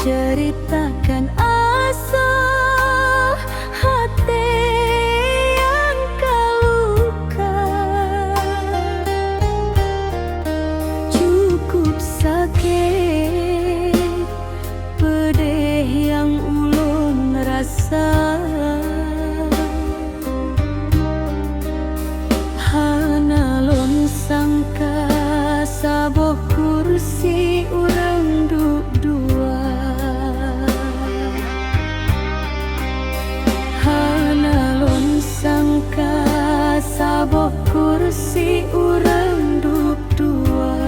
ceritakan asa hati yang kaluka. Cukup sakit pedih yang ulun rasa. Hana lon sangka saboh kursi urang dua. Hana lon sangka saboh kursi urang dua.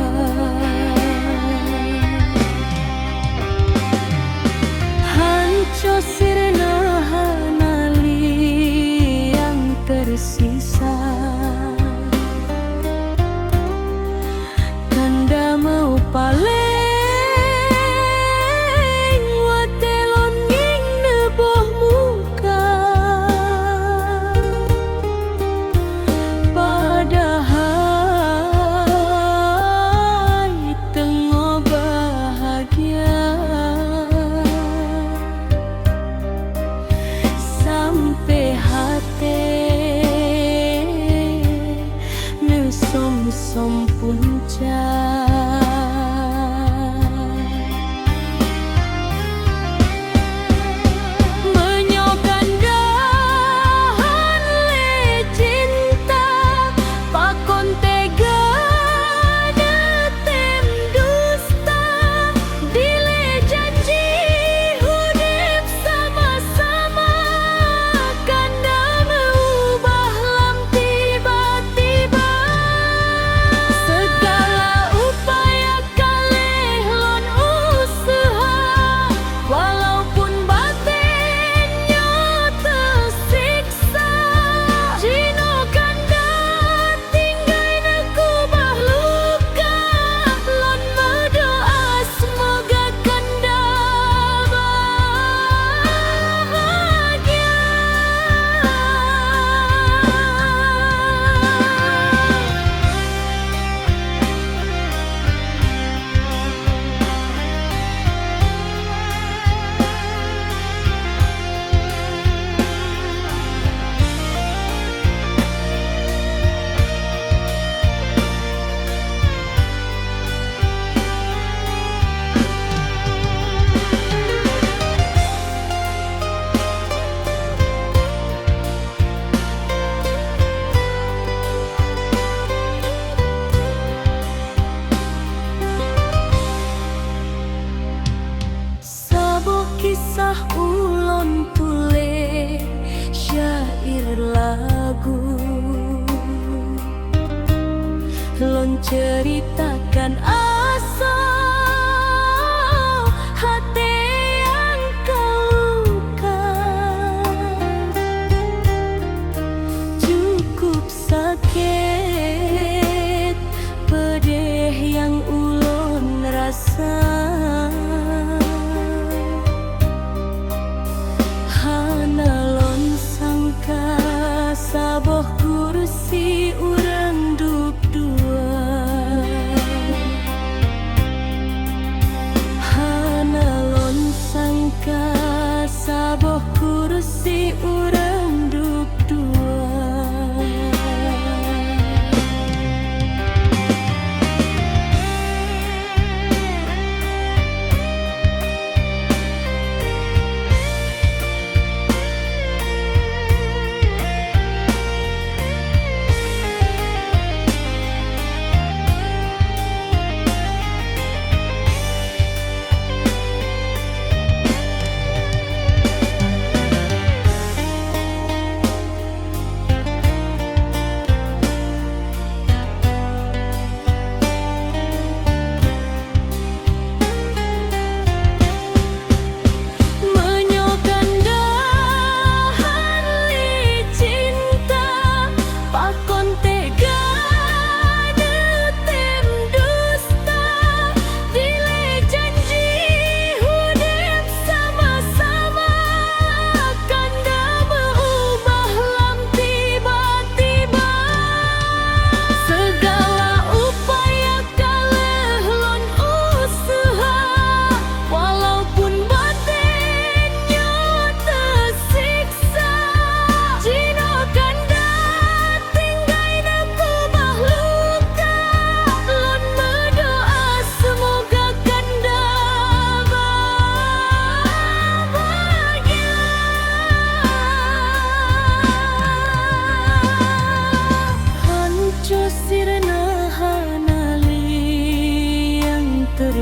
Hanco sirna hanali yang tersisa. Tanda mau paling watelon nging neboh muka. Padahal tengah bahagia. Sampai hati nesom-som puncak. Kisah ulon tulis syair lagu. Lon ceritakan asa hati yang kaluka. Cukup sakit pedih yang ulun rasa. Hana lon sangka saboh kursi urang dua. Hana lon sangka saboh kursi urang dua.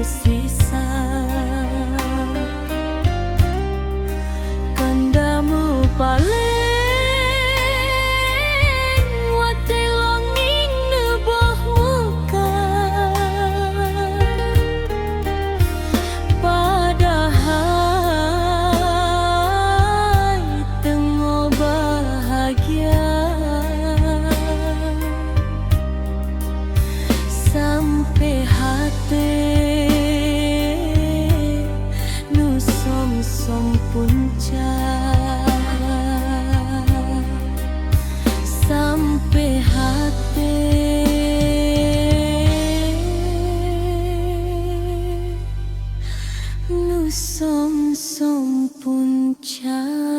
sisa kandamu paling wate longing neboh muka padahal tengok bahagia sampai hati nu som punca sampai hati nu som punca.